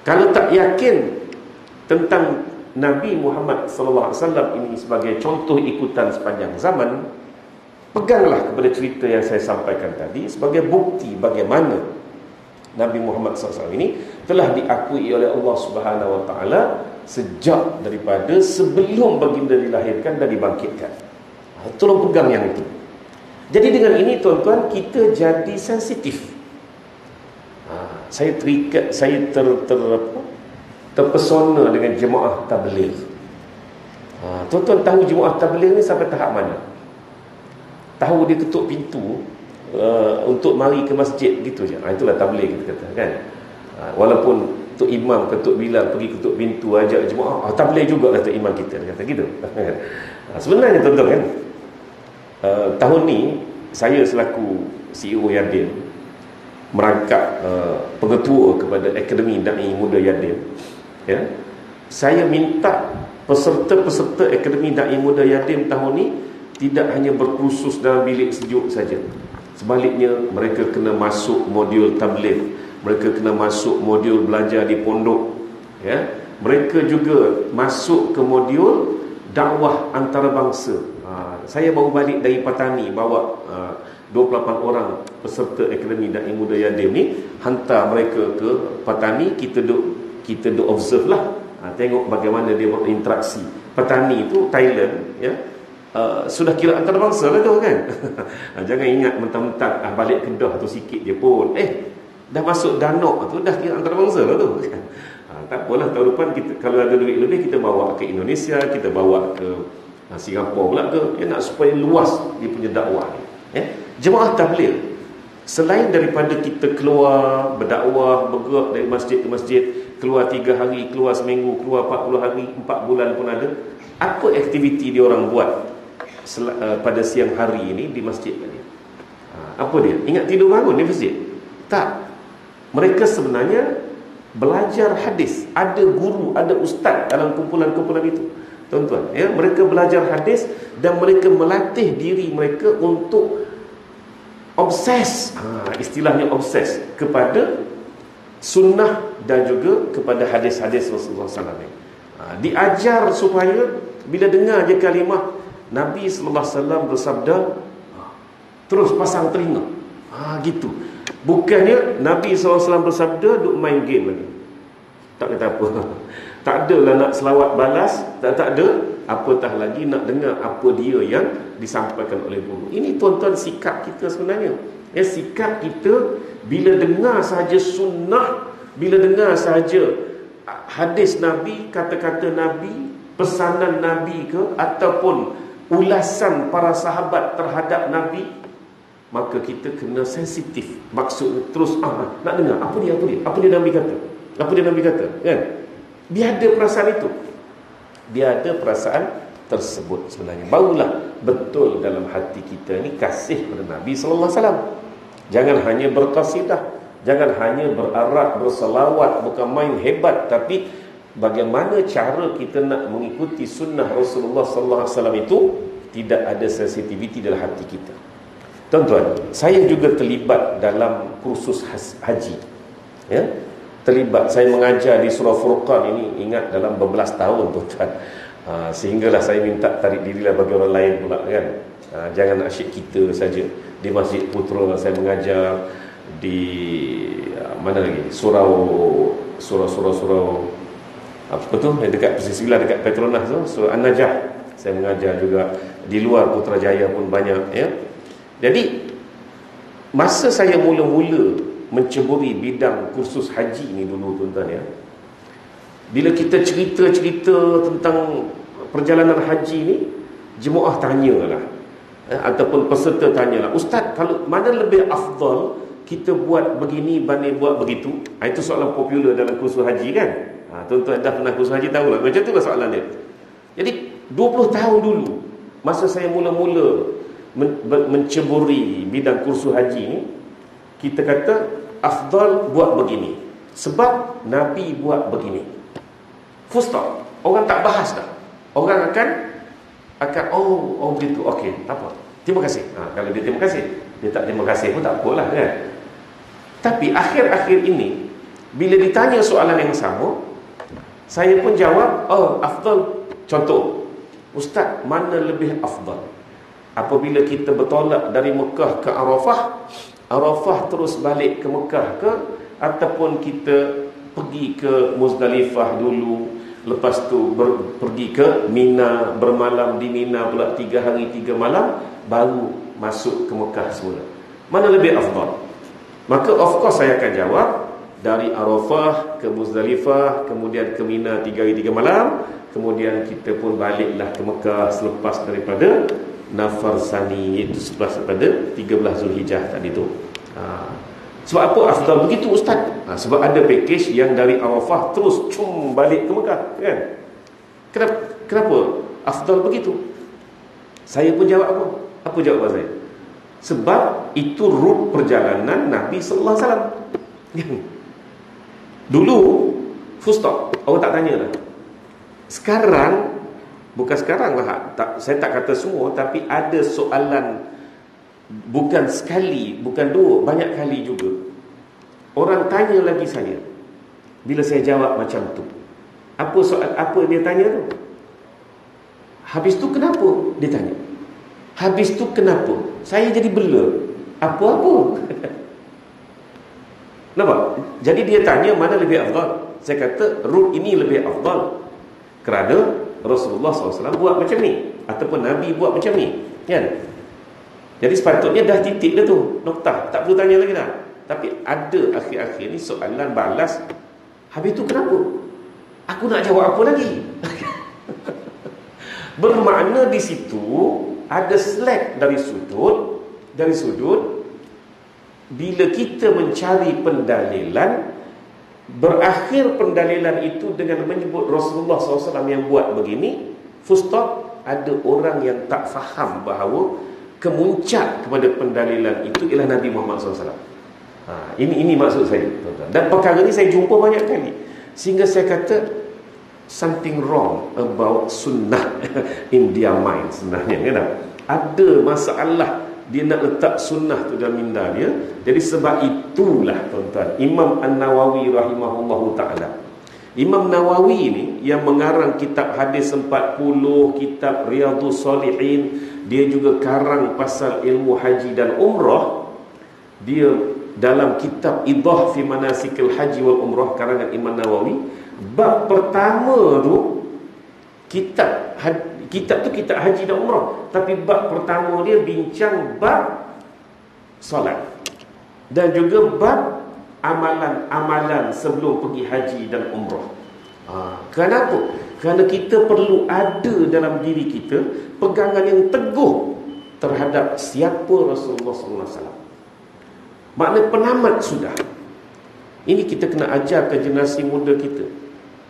Kalau tak yakin tentang Nabi Muhammad SAW ini sebagai contoh ikutan sepanjang zaman, peganglah kepada cerita yang saya sampaikan tadi sebagai bukti bagaimana Nabi Muhammad SAW ini telah diakui oleh Allah SWT sejak daripada sebelum baginda dilahirkan dan dibangkitkan. Tolong pegang yang itu. Jadi dengan ini, tuan-tuan, kita jadi sensitif. Saya terpesona dengan jemaah tabligh. Tuan-tuan tahu jemaah tabligh ni sampai tahap mana? Tahu dia ketuk pintu untuk mari ke masjid gitu je. Itulah tabligh kita kata, kan. Walaupun Tok Imam, Tok Bilal pergi ketuk pintu ajak jemaah, tabligh jugalah Tok Imam kita, kata gitu. Sebenarnya, tuan-tuan, kan, tahun ni saya selaku CEO Yadin merangkap pengetua kepada Akademi Da'i Muda Yadin, ya. Saya minta peserta-peserta Akademi Da'i Muda Yadin tahun ni tidak hanya berkursus dalam bilik sejuk saja. Sebaliknya, mereka kena masuk modul tabligh, mereka kena masuk modul belajar di pondok, ya. Mereka juga masuk ke modul dakwah antarabangsa. Saya baru balik dari Patani, bawa 28 orang peserta Akademi Da'i Muda Yadim ni, hantar mereka ke Patani. Kita duk observe lah, tengok bagaimana dia berinteraksi. Patani itu Thailand, ya. Sudah kira antarabangsa lah tu, kan. Jangan ingat mentang-mentang balik Kedah tu sikit je pun, dah masuk Danok tu dah kira antarabangsa lah tu, kan. Tak apalah, tahun depan kita kalau ada duit lebih, kita bawa ke Indonesia, kita bawa ke Singapura pula ke, ya, nak supaya luas dia punya dakwah ni, ya. Jemaah tabligh, selain daripada kita keluar berdakwah, bergerak dari masjid ke masjid, keluar 3 hari, keluar seminggu, keluar 40 hari, 4 bulan pun ada. Apa aktiviti dia orang buat pada siang hari ini di masjid tadi? Apa dia? Ingat tidur bangun di masjid? Tak. Mereka sebenarnya belajar hadis. Ada guru, ada ustaz dalam kumpulan-kumpulan itu, tuan-tuan, ya. Mereka belajar hadis dan mereka melatih diri mereka untuk obses, istilahnya obses kepada sunnah dan juga kepada hadis-hadis Rasulullah SAW. Diajar supaya bila dengar je kalimah Nabi sallallahu alaihi wasallam bersabda, terus pasang telinga. Gitu. Bukannya Nabi SAW bersabda duk main game lagi. Tak kata apa. Tak adalah nak selawat balas, tak ada, apatah lagi nak dengar apa dia yang disampaikan oleh guru. Ini tuan-tuan sikap kita sebenarnya. Ya, sikap kita bila dengar sahaja sunnah, bila dengar sahaja hadis Nabi, kata-kata Nabi, pesanan Nabi ke, ataupun ulasan para sahabat terhadap Nabi, maka kita kena sensitif. Maksud terus nak dengar apa dia Nabi kata, apa dia Nabi kata, kan? Dia ada perasaan itu, dia ada perasaan tersebut sebenarnya. Barulah betul dalam hati kita ni kasih pada Nabi sallallahu alaihi wasallam. Jangan hanya berqasidah, jangan hanya berarak, berselawat, bukan main hebat, tapi bagaimana cara kita nak mengikuti sunnah Rasulullah sallallahu alaihi wasallam itu tidak ada sensitiviti dalam hati kita. Tuan-tuan, saya juga terlibat dalam kursus haji. Ya, terlibat. Saya mengajar di Surah Furqan ini, ingat, dalam beberapa tahun, tuan-tuan. Sehinggalah saya minta tarik dirilah bagi orang lain pula, kan. Jangan asyik kita saja. Di Masjid Putra saya mengajar, di mana lagi? Surau apa tu? Dekat Pesisir Sembilan, dekat Petronas tu, Surah An-Najah. Saya mengajar juga di luar Putrajaya pun banyak, ya. Jadi masa saya mula-mula menceburi bidang kursus haji ni dulu, tuan-tuan, ya, bila kita cerita-cerita tentang perjalanan haji ni, jemaah tanyalah, ataupun peserta tanyalah, ustaz, kalau mana lebih afdal kita buat begini banding buat begitu? Itu soalan popular dalam kursus haji, kan. Tuan-tuan dah pernah kursus haji tahulah, macam itulah soalan dia. Jadi 20 tahun dulu, masa saya mula-mula menceburi bidang kursus haji ni, kita kata afdal buat begini sebab Nabi buat begini. Full stop. Orang tak bahas dah. Orang akan begitu. Okey, tak apa. Terima kasih. Kalau dia terima kasih, dia tak terima kasih pun tak apalah, kan. Tapi akhir-akhir ini bila ditanya soalan yang sama, saya pun jawab, afdal. Contoh, ustaz, mana lebih afdal? Apabila kita bertolak dari Mekah ke Arafah terus balik ke Mekah ke, ataupun kita pergi ke Muzdalifah dulu, lepas tu pergi ke Mina, bermalam di Mina pula 3 hari 3 malam, baru masuk ke Mekah semula. Mana lebih afdal? Maka of course saya akan jawab, dari Arafah ke Muzdalifah, kemudian ke Mina 3 hari 3 malam, kemudian kita pun baliklah ke Mekah selepas daripada Nafar Sani, iaitu selepas daripada 13 Zulhijjah tadi tu. Sebab apa afdal begitu, ustaz? Sebab ada package yang dari Arafah terus balik ke Mekah, kan. Kenapa afdal begitu? Saya pun jawab apa? Apa jawapan saya? Sebab itu rute perjalanan Nabi sallallahu alaihi wasallam. Dulu full stop, orang tak tanya dah. Sekarang, bukan sekarang lah, saya tak kata semua, tapi ada soalan, bukan sekali, bukan dua, banyak kali juga orang tanya lagi saya. Bila saya jawab macam tu, apa soal, apa dia tanya tu? Habis tu kenapa dia tanya? Habis tu kenapa? Saya jadi bela. Apa-apa? Nampak? Jadi dia tanya mana lebih afdal. Saya kata route ini lebih afdal kerana Rasulullah SAW buat macam ni, ataupun Nabi buat macam ni, kan? Jadi sepatutnya dah titik dah tu, noktah, tak perlu tanya lagi dah. Tapi ada akhir-akhir ni soalan balas, habis tu kenapa? Aku nak jawab apa lagi? Bermakna di situ ada slack dari sudut bila kita mencari pendalilan, berakhir pendalilan itu dengan menyebut Rasulullah SAW yang buat begini, full stop. Ada orang yang tak faham bahawa kemuncak kepada pendalilan itu ialah Nabi Muhammad SAW. Ini maksud saya, tuan-tuan. Dan perkara ni saya jumpa banyak kali, sehingga saya kata something wrong about sunnah in their mind sebenarnya, kan? Ada masalah dia nak letak sunnah tu dalam minda dia. Jadi sebab itulah, tuan-tuan, Imam An-Nawawi rahimahullahu ta'ala, Imam Nawawi ni yang mengarang kitab hadis 40, kitab Riyadhus Salihin, dia juga karang pasal ilmu haji dan umrah. Dia dalam kitab Idah fi Manasikil Haji wal Umrah karangan Imam Nawawi, bab pertama tu kitab tu kitab haji dan umrah, tapi bab pertama dia bincang bab solat dan juga bab amalan-amalan sebelum pergi haji dan umrah. Kenapa? Kerana kita perlu ada dalam diri kita pegangan yang teguh terhadap siapa Rasulullah SAW. Makna penamat sudah. Ini kita kena ajar ke generasi muda kita,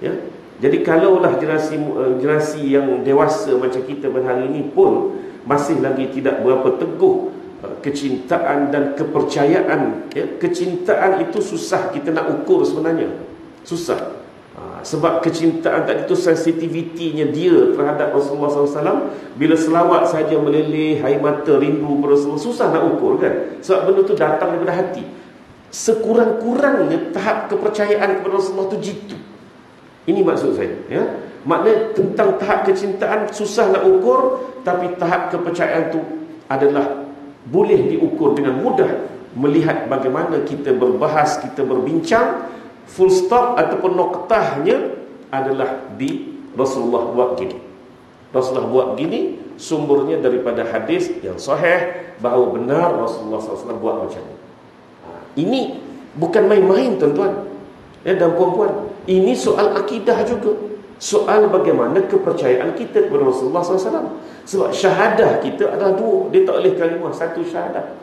ya. Jadi kalaulah generasi yang dewasa macam kita berhari ini pun masih lagi tidak berapa teguh kecintaan dan kepercayaan, ya. Kecintaan itu susah kita nak ukur sebenarnya. Susah. Sebab kecintaan tadi itu sensitivitinya dia terhadap Rasulullah SAW, bila selawat saja meleleh, air mata rindu pada Rasulullah, susah nak ukur, kan? Sebab benda itu datang daripada hati. Sekurang-kurangnya tahap kepercayaan kepada Rasulullah itu jitu. Ini maksud saya, ya. Maknanya tentang tahap kecintaan susah nak ukur, tapi tahap kepercayaan itu adalah boleh diukur dengan mudah. Melihat bagaimana kita berbahas, kita berbincang, full stop ataupun noktahnya adalah di Rasulullah buat gini. Rasulullah buat gini, sumbernya daripada hadis yang sahih bahawa benar Rasulullah SAW buat macam ni. Ini bukan main-main, tuan-tuan, ya, dan puan-puan. Ini soal akidah juga, soal bagaimana kepercayaan kita kepada Rasulullah SAW. Sebab syahadah kita adalah dua. Dia tak boleh kalimah satu syahadah.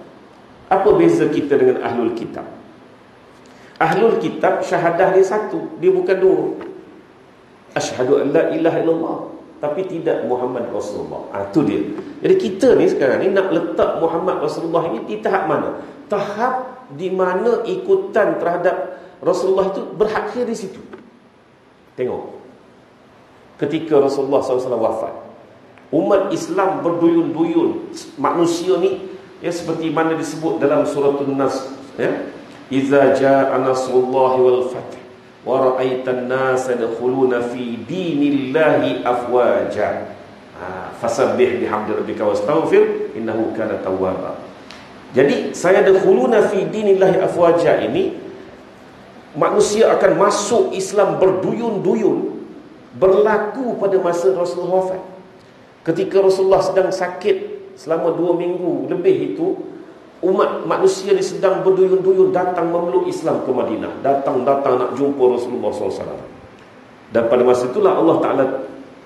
Apa beza kita dengan ahlul kitab? Ahlul kitab syahadah dia satu, dia bukan dua. Asyhadu an la ilaha illallah, tapi tidak Muhammad Rasulullah. Itu dia. Jadi kita ni sekarang ni nak letak Muhammad Rasulullah ini di tahap mana? Tahap di mana ikutan terhadap Rasulullah itu berakhir di situ. Tengok, ketika Rasulullah SAW wafat, umat Islam berduyun-duyun. Manusia ni, ya, seperti mana disebut dalam surah An-Nas, ya, Iza ja'a nasrullahi wal fath wa ra'aitan nasa yadkhuluna fi dinillahi afwaja fasabbih bihamdi rabbika wastaghfir innahu kana tawwaba. Jadi saya yadkhuluna fi dinillahi afwaja ini, manusia akan masuk Islam berduyun-duyun, berlaku pada masa Rasulullah wafat. Ketika Rasulullah sedang sakit selama 2 minggu lebih itu, umat manusia ni sedang berduyun-duyun datang memeluk Islam ke Madinah, datang nak jumpa Rasulullah SAW. Dan pada masa itulah Allah Ta'ala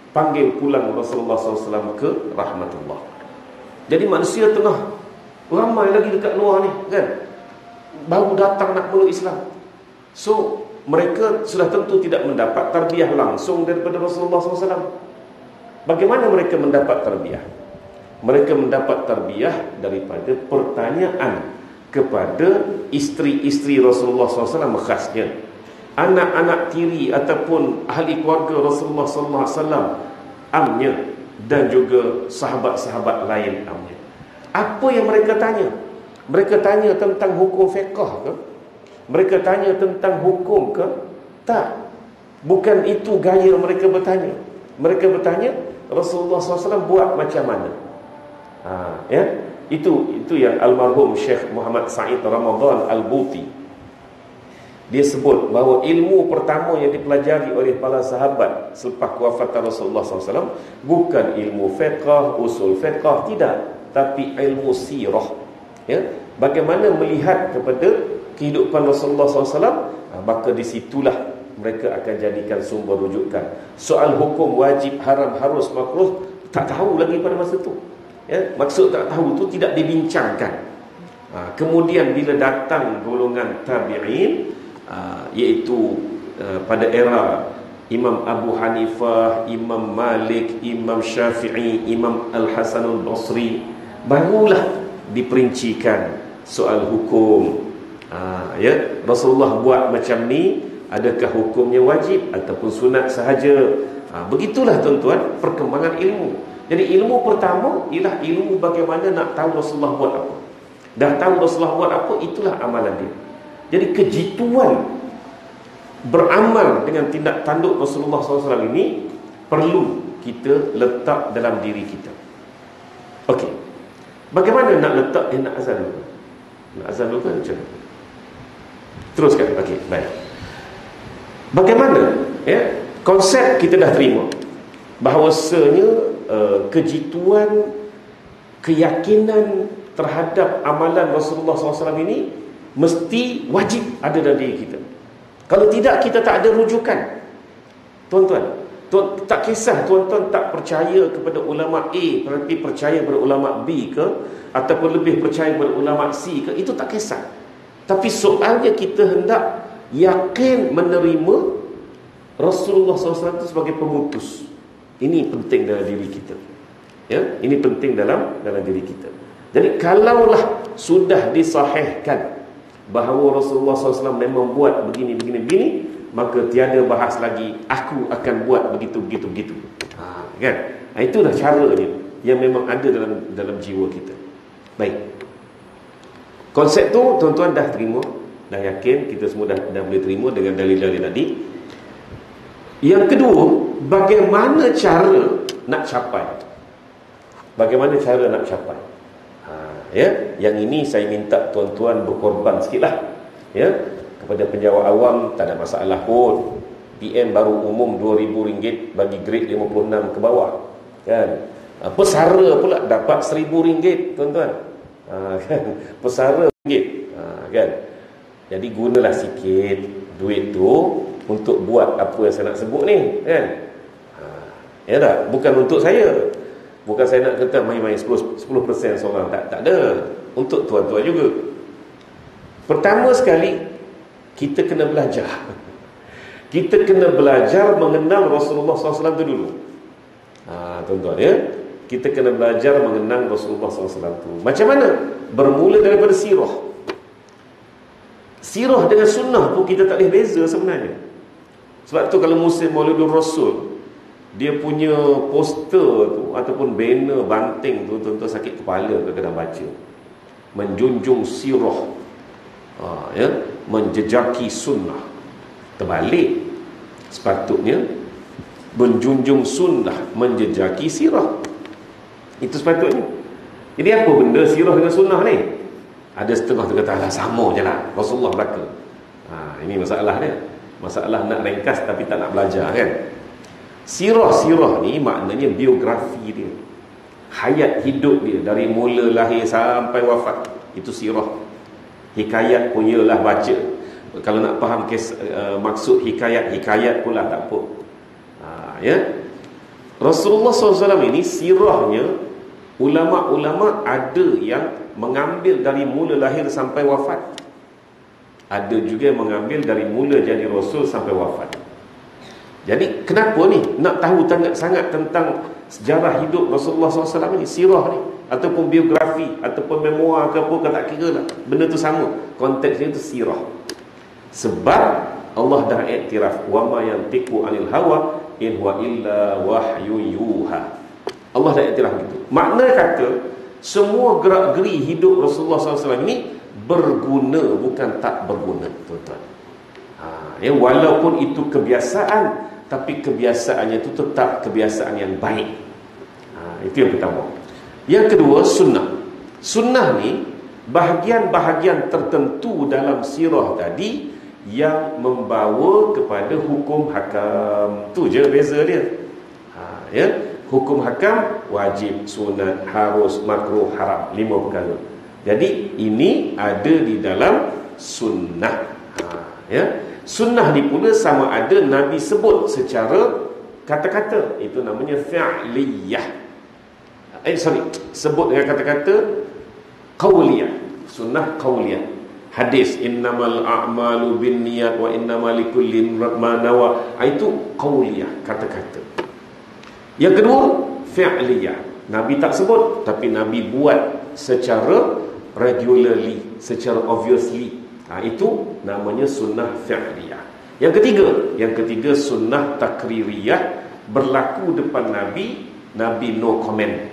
panggil pulang Rasulullah SAW ke rahmatullah. Jadi manusia tengah ramai lagi dekat luar ni, kan, baru datang nak meluk Islam. So mereka sudah tentu tidak mendapat tarbiyah langsung daripada Rasulullah SAW. Bagaimana mereka mendapat tarbiyah? Mereka mendapat tarbiyah daripada pertanyaan kepada isteri-isteri Rasulullah SAW khasnya, anak-anak tiri ataupun ahli keluarga Rasulullah SAW amnya, dan juga sahabat-sahabat lain amnya. Apa yang mereka tanya? Mereka tanya tentang hukum fiqh ke? Mereka tanya tentang hukum ke? Tak. Bukan itu gaya mereka bertanya. Mereka bertanya Rasulullah SAW buat macam mana. Ya, itu yang almarhum Syekh Muhammad Said Ramadan Al-Buti, dia sebut bahawa ilmu pertama yang dipelajari oleh para sahabat selepas kewafatan Rasulullah SAW bukan ilmu fiqh, usul fiqh, tidak, tapi ilmu sirah, ya, bagaimana melihat kepada kehidupan Rasulullah SAW. Maka disitulah mereka akan jadikan sumber rujukan. Soal hukum wajib, haram, harus, makruh, tak tahu lagi pada masa itu. Ya, maksud tak tahu itu tidak dibincangkan. Kemudian bila datang golongan tabi'in, iaitu pada era Imam Abu Hanifah, Imam Malik, Imam Syafi'i, Imam Al-Hasan Al-Basri, barulah diperincikan soal hukum Ya, Rasulullah buat macam ni, adakah hukumnya wajib ataupun sunat sahaja? Begitulah tuan-tuan perkembangan ilmu. Jadi ilmu pertama ialah ilmu bagaimana nak tahu Rasulullah buat apa. Dah tahu Rasulullah buat apa, itulah amalan dia. Jadi kejituan beramal dengan tindak tanduk Rasulullah SAW ini perlu kita letak dalam diri kita. Okey, bagaimana nak letak? Nak azan dulu. Nak azan dulu kan macam mana? Teruskan. Okey, baik. Bagaimana? Ya, konsep kita dah terima bahawasanya kejituan, keyakinan terhadap amalan Rasulullah SAW ini mesti wajib ada dalam diri kita. Kalau tidak, kita tak ada rujukan. Tuan-tuan, tak kisah tuan-tuan tak percaya kepada ulama A berarti percaya kepada ulama B ke, ataupun lebih percaya kepada ulama C ke, itu tak kisah. Tapi soalnya kita hendak yakin menerima Rasulullah SAW itu sebagai pemutus. Ini penting dalam diri kita. Ya, ini penting dalam diri kita. Jadi kalaulah sudah disahihkan bahawa Rasulullah SAW memang buat begini, maka tiada bahas lagi aku akan buat begitu. Kan? Itulah caranya yang memang ada dalam jiwa kita. Baik. Konsep tu tuan-tuan dah terima, dah yakin, kita semua dah boleh terima dengan dalil-dalil tadi. Yang kedua, bagaimana cara nak capai? Bagaimana cara nak capai? Ya, yang ini saya minta tuan-tuan berkorban sikitlah. Ya, kepada penjawat awam tak ada masalah pun. PM baru umum RM2,000 bagi grade 56 ke bawah. Kan? Pesara pula dapat RM1,000, tuan-tuan. Kan? Pesara ringgit. Kan? Jadi gunalah sikit duit tu untuk buat apa yang saya nak sebut ni, kan? Ya tak? Bukan untuk saya. Bukan saya nak kata main-main 10% seorang. Tak ada. Untuk tuan-tuan juga. Pertama sekali, kita kena belajar. Kita kena belajar mengenal Rasulullah SAW tu dulu. Tuan-tuan, ya. Kita kena belajar mengenal Rasulullah SAW tu. Macam mana? Bermula daripada sirah. Sirah dengan sunnah tu kita tak boleh beza sebenarnya. Sebab tu kalau musim Maulidur Rasul, dia punya poster tu ataupun banner banting tu, tuan-tuan sakit kepala kadang-kadang baca. Menjunjung sirah, ya, menjejaki sunnah. Terbalik. Sepatutnya menjunjung sunnah, menjejaki sirah. Itu sepatutnya. Jadi apa benda sirah dengan sunnah ni? Ada setengah tu kata, sama je lah, Rasulullah belaka. Ini masalah dia. Masalah nak ringkas tapi tak nak belajar, kan? Sirah ni maknanya biografi dia, hayat hidup dia dari mula lahir sampai wafat. Itu sirah. Hikayat pun ialah baca. Kalau nak faham maksud hikayat pula tak apa. Ya, Rasulullah SAW ini sirahnya, ulama-ulama ada yang mengambil dari mula lahir sampai wafat. Ada juga yang mengambil dari mula jadi Rasul sampai wafat. Jadi kenapa ni nak tahu sangat tentang sejarah hidup Rasulullah SAW ni, sirah ni, ataupun biografi, ataupun memoir ke apa, tak kira lah, benda tu sama, konteksnya tu sirah. Sebab Allah dah iktiraf, wa ma yantiqu anil hawa in huwa illa wahyu yuha. Allah dah iktiraf gitu. Makna kata semua gerak-geri hidup Rasulullah SAW ini berguna, bukan tak berguna, tuan-tuan. Ya, walaupun itu kebiasaan, tapi kebiasaannya itu tetap kebiasaan yang baik. Itu yang pertama. Yang kedua, sunnah. Sunnah ni bahagian-bahagian tertentu dalam sirah tadi yang membawa kepada hukum hakam. Tu je beza dia. Ya, hukum hakam wajib, sunat, harus, makruh, haram, 5 perkara. Jadi ini ada di dalam sunnah. Ya, sunnah ni pula sama ada Nabi sebut secara kata-kata, itu namanya fi'liyah. Sebut dengan kata-kata qauliyah. Sunnah qauliyah. Hadis innamal a'malu binniyat wa innamal likulli imrin ma nawa, itu qauliyah, kata-kata. Yang kedua, fi'liyah. Nabi tak sebut, tapi Nabi buat secara regularly, secara obviously. Itu namanya sunnah fi'liyah. Yang ketiga sunnah takririyah, berlaku depan Nabi, Nabi no comment.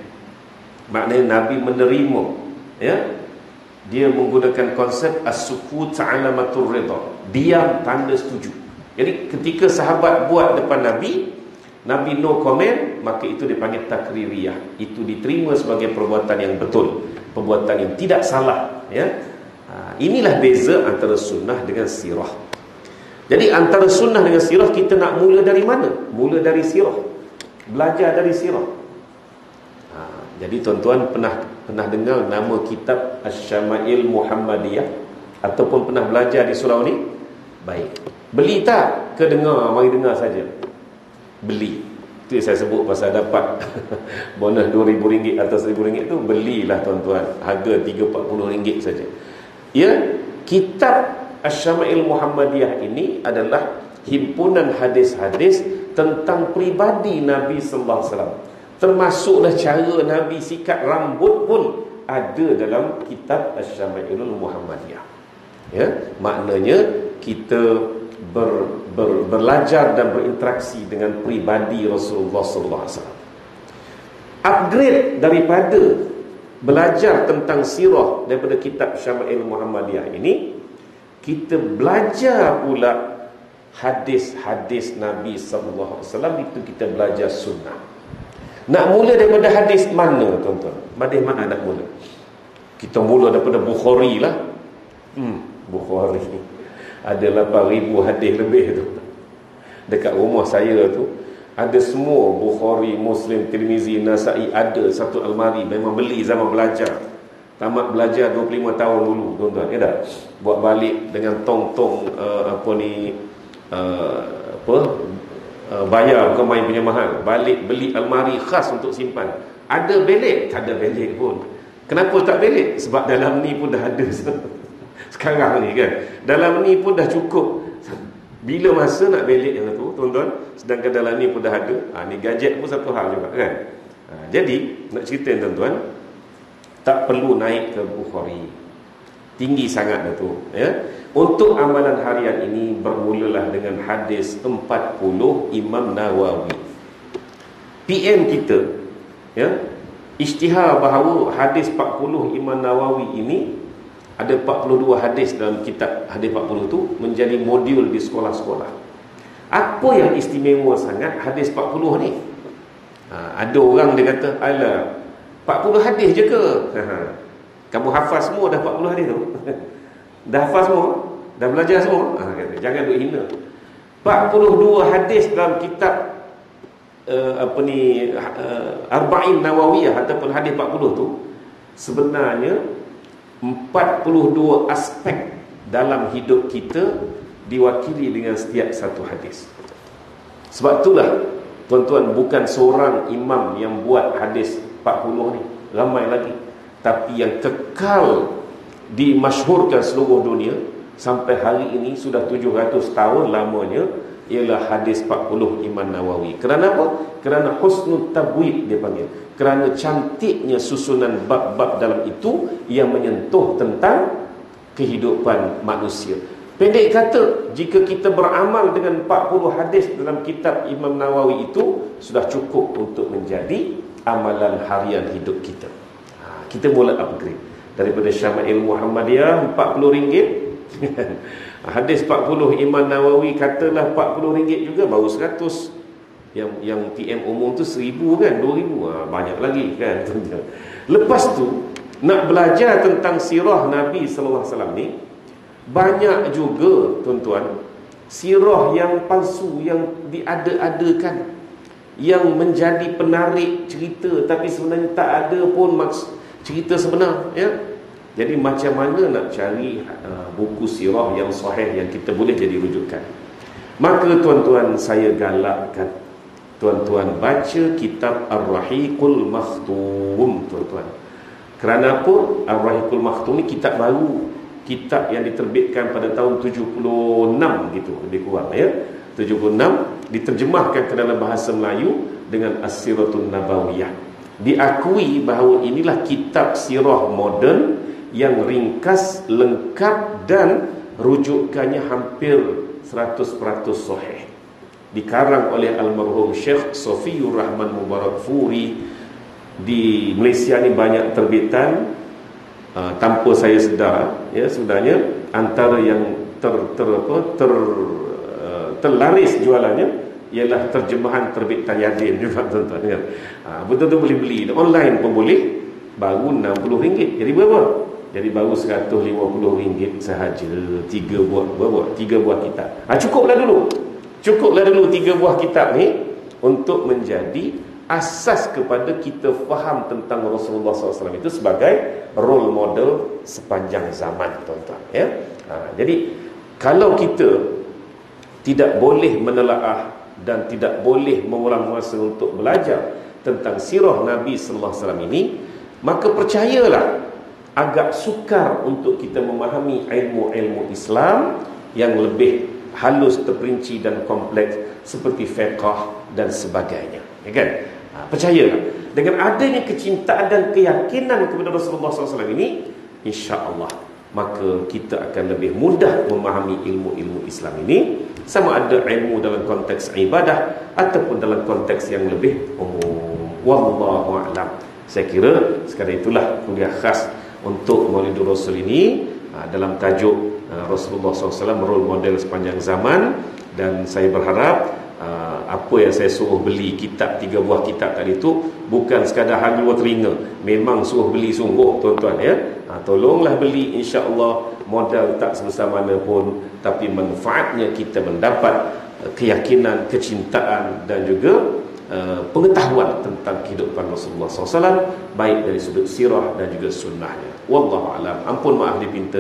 Maknanya Nabi menerima, ya. Dia menggunakan konsep as-sukut alamatur ridha, diam tanda setuju. Jadi ketika sahabat buat depan Nabi, Nabi no comment, maka itu dipanggil takririyah. Itu diterima sebagai perbuatan yang betul, perbuatan yang tidak salah, ya. Inilah beza antara sunnah dengan sirah. Jadi antara sunnah dengan sirah, kita nak mula dari mana? Mula dari sirah, belajar dari sirah. Jadi tuan-tuan pernah dengar nama kitab Asy-Syama'il Muhammadiyah ataupun pernah belajar di surau ni? Baik. Beli tak? Ke dengar? Mari dengar saja. Beli. Itu yang saya sebut pasal dapat bonus RM2,000 atau RM1,000 tu, belilah tuan-tuan. Harga RM30-40 saja. Ya, kitab Asy-Syama'il Muhammadiyah ini adalah himpunan hadis-hadis tentang pribadi Nabi sallallahu alaihi wasallam. Termasuklah cara Nabi sikat rambut pun ada dalam kitab Asy-Syama'ilul Muhammadiyah. Ya, maknanya kita belajar dan berinteraksi dengan pribadi Rasulullah sallallahu alaihi wasallam. Upgrade daripada belajar tentang sirah daripada kitab Syama'il Muhammadiyah ini, kita belajar pula hadis-hadis Nabi sallallahu alaihi wasallam. Itu kita belajar sunnah. Nak mula daripada hadis mana tuan-tuan? Hadis mana nak mula? Kita mula daripada Bukhari lah. Bukhari ada 8,000 hadis lebih tu. Dekat rumah saya tu ada semua, Bukhari, Muslim, Tirmizi, Nasa'i, ada satu almari. Memang beli zaman belajar. Tamat belajar 25 tahun dulu tuan-tuan, ya tak? Buat balik dengan tong-tong bayar, bukan main punya mahal. Balik beli almari khas untuk simpan. Ada belik? Tak ada belik pun. Kenapa tak belik? Sebab dalam ni pun dah ada sekarang ni kan. Dalam ni pun dah cukup. Bila masa nak belik yang tu tuan-tuan, sedangkan dalam ni pun dah ada. Ni gadget pun satu hal juga kan. Jadi nak cerita tuan-tuan, tak perlu naik ke Bukhari, tinggi sangat dah tu, ya. Untuk amalan harian ini bermulalah dengan hadis 40 Imam Nawawi. PM kita, ya, isytihar bahawa hadis 40 Imam Nawawi ini, ada 42 hadis dalam kitab hadis 40 tu, menjadi modul di sekolah-sekolah. Apa yang istimewa sangat hadis 40 ni? Ada orang dia kata, alah, 40 hadis je ke? Kamu hafaz semua dah 40 hadis tu? Dah hafaz semua? Dah belajar semua? Kata, jangan duk hina. 42 hadis dalam kitab Arba'in Nawawiyah ataupun hadis 40 tu, sebenarnya 42 aspek dalam hidup kita diwakili dengan setiap satu hadis. Sebab itulah tuan-tuan, bukan seorang imam yang buat hadis 40 ni, ramai lagi. Tapi yang kekal dimasyhurkan seluruh dunia sampai hari ini, sudah 700 tahun lamanya, ialah hadis 40 Imam Nawawi. Kerana apa? Kerana husnul tabwid dia panggil. Kerana cantiknya susunan bab-bab dalam itu yang menyentuh tentang kehidupan manusia. Pendek kata, jika kita beramal dengan 40 hadis dalam kitab Imam Nawawi itu, sudah cukup untuk menjadi amalan harian hidup kita. Kita mula upgrade daripada Syama'il Muhammadiyah RM40. Hadis 40 Imam Nawawi katalah RM40 juga, baru 100. Yang PM umum tu 1,000 kan, 2,000. Banyak lagi kan. Lepas tu nak belajar tentang sirah Nabi sallallahu alaihi wasallam ni, banyak juga tuan-tuan sirah yang palsu, yang diada-adakan, yang menjadi penarik cerita tapi sebenarnya tak ada pun cerita sebenar, ya. Jadi macam mana nak cari buku sirah yang sahih yang kita boleh jadi rujukan? Maka tuan-tuan, saya galakkan tuan-tuan baca kitab Ar-Rahiqul Makhtum, tuan-tuan. Kerana apa? Ar-Rahiqul Makhtum ni kitab baru, kitab yang diterbitkan pada tahun 76 gitu, lebih kurang, ya. 76, diterjemahkan ke dalam bahasa Melayu dengan As-Siratul Nabawiyah. Diakui bahawa inilah kitab sirah moden yang ringkas, lengkap dan rujukannya hampir 100% sahih. Dikarang oleh almarhum Syekh Sofiyur Rahman Mubarak Furi. Di Malaysia ni banyak terbitan, tanpa saya sedar, ya, sebenarnya antara yang terlaris jualannya ialah terjemahan terbitan Yadin juga, tuan-tuan, kan. Betul-betul boleh beli online pun boleh. Baru RM60. Jadi berapa? Jadi baru RM150 sahaja. 3 buah kitab. Cukuplah dulu 3 buah kitab ni untuk menjadi asas kepada kita faham tentang Rasulullah SAW itu sebagai role model sepanjang zaman, tuan-tuan, ya. Jadi kalau kita tidak boleh menelaah dan tidak boleh mengurang masa untuk belajar tentang sirah Nabi sallallahu alaihi wasallam ini, maka percayalah agak sukar untuk kita memahami ilmu-ilmu Islam yang lebih halus, terperinci dan kompleks seperti fiqh dan sebagainya, ya kan? Percayalah, dengan adanya kecintaan dan keyakinan kepada Rasulullah SAW ini, insya-Allah maka kita akan lebih mudah memahami ilmu-ilmu Islam ini, sama ada ilmu dalam konteks ibadah ataupun dalam konteks yang lebih umum. Wallahu a'lam. Saya kira sekadar itulah kuliah khas untuk Maulidur Rasul ini, dalam tajuk Rasulullah SAW role model sepanjang zaman. Dan saya berharap apa yang saya suruh beli kitab 3 buah kitab tadi itu bukan sekadar hal luar telinga, memang suruh beli sungguh, tuan-tuan, ya. Tolonglah beli, insya-Allah. Modal tak sebesar mana pun, tapi manfaatnya kita mendapat keyakinan, kecintaan dan juga pengetahuan tentang kehidupan Rasulullah SAW, baik dari sudut sirah dan juga sunnahnya. Wallahu a'lam. Ampun maaf dipinta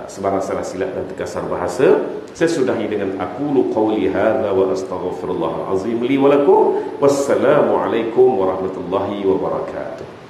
sebarang salah silap dan terkasar bahasa. Saya sudahi dengan aqulu qawli hadza wa astaghfirullahal azim li wa lakum. Wassalamu alaikum warahmatullahi wabarakatuh.